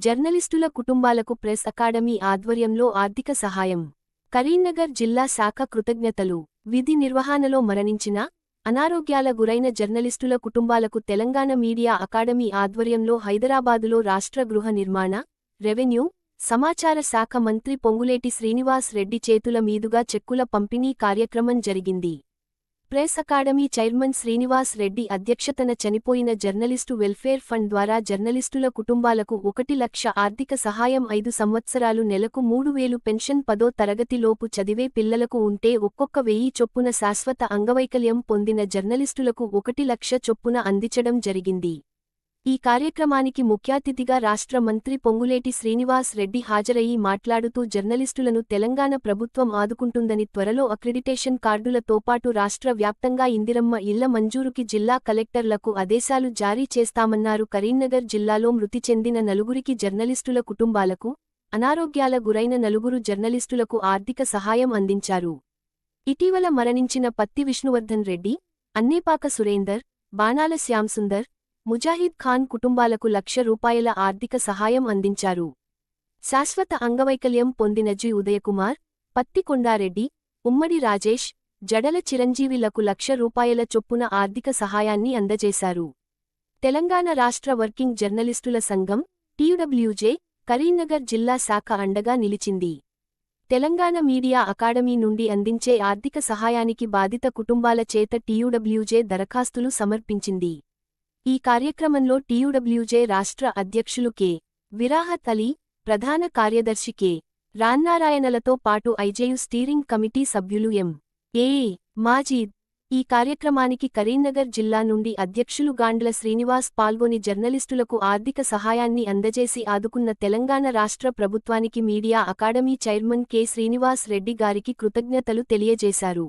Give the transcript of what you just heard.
జర్నలిస్టుల కుటుంబాలకు press academy ఆధ్వర్యంలో ఆర్థిక సహాయం. కరీంనగర్ జిల్లా శాఖ కృతజ్ఞతలు. విధి నిర్వహణలో మరణించిన, అనారోగ్యాల గురైన జర్నలిస్టుల కుటుంబాలకు తెలంగాణ మీడియా అకాడమీ ఆధ్వర్యంలో హైదరాబాదులో రాష్ట్ర గృహ నిర్మాణ, రెవెన్యూ, సమాచార శాఖ మంత్రి పొంగులేటి శ్రీనివాస్ రెడ్డి చేతుల మీదుగా చెక్కుల పంపిణీ కార్యక్రమం జరిగింది. Press academy chairman Srinivas Reddy అధ్యక్షతన చనిపోయిన జర్నలిస్టు వెల్ఫేర్ ఫండ్ ద్వారా జర్నలిస్టుల కుటుంబాలకు 1 లక్ష ఆర్థిక సహాయం, 5 సంవత్సరాలు నెలకు 3000 పెన్షన్, 10వ తరగతిలోపు చదివే పిల్లలకు ఉంటే ఒక్కొక్క 1000 చొప్పున, శాశ్వత అంగవైకల్యం పొందిన జర్నలిస్టులకు 1 లక్ష చొప్పున అందించడం జరిగింది. ఈ కార్యక్రమానికి ముఖ్యాతిథిగా రాష్ట్ర మంత్రి పొంగులేటి శ్రీనివాస్ రెడ్డి హాజరయ్యి మాట్లాడుతూ జర్నలిస్టులను తెలంగాణ ప్రభుత్వం ఆదుకుంటుందని, త్వరలో అక్రిడిటేషన్ కార్డులతో పాటు రాష్ట్ర వ్యాప్తంగా ఇందిరమ్మ ఇళ్ల మంజూరుకి జిల్లా కలెక్టర్లకు ఆదేశాలు జారీ చేస్తామన్నారు. కరీంనగర్ జిల్లాలో మృతి చెందిన 4 జర్నలిస్టుల కుటుంబాలకు, అనారోగ్యాల గురైన 4 జర్నలిస్టులకు ఆర్థిక సహాయం అందించారు. ఇటీవల మరణించిన పత్తి విష్ణువర్ధన్ రెడ్డి, అన్నేపాక సురేందర్, బాణాల శ్యాంసుందర్, ముజాహిద్ ఖాన్ కుటుంబాలకు ₹1,00,000 ఆర్థిక సహాయం అందించారు. శాశ్వత అంగవైకల్యం పొందిన జి ఉదయకుమార్, పత్తి కొండారెడ్డి, ఉమ్మడి రాజేష్, జడల చిరంజీవిలకు ₹1,00,000 చొప్పున ఆర్థిక సహాయాన్ని అందజేశారు. తెలంగాణ రాష్ట్ర వర్కింగ్ జర్నలిస్టుల సంఘం టీయూడబ్ల్యూజే కరీంనగర్ జిల్లా శాఖ అండగా నిలిచింది. తెలంగాణ మీడియా అకాడమీ నుండి అందించే ఆర్థిక సహాయానికి బాధిత కుటుంబాల చేత టీయూడబ్ల్యూజే దరఖాస్తులు సమర్పించింది. ఈ కార్యక్రమంలో టీయూడబ్ల్యూజే రాష్ట్ర అధ్యక్షులు కె. విరాహత్ అలీ, ప్రధాన కార్యదర్శి కె. రాన్నారాయణలతో పాటు ఐజేయు స్టీరింగ్ కమిటీ సభ్యులు ఎం. ఏ. మాజీద్. ఈ కార్యక్రమానికి కరీంనగర్ జిల్లా నుండి అధ్యక్షులు గాండ్ల శ్రీనివాస్ పాల్గొని జర్నలిస్టులకు ఆర్థిక సహాయాన్ని అందజేసి ఆదుకున్న తెలంగాణ రాష్ట్ర ప్రభుత్వానికి media academy chairman K. Srinivas Reddy గారికి కృతజ్ఞతలు తెలియజేశారు.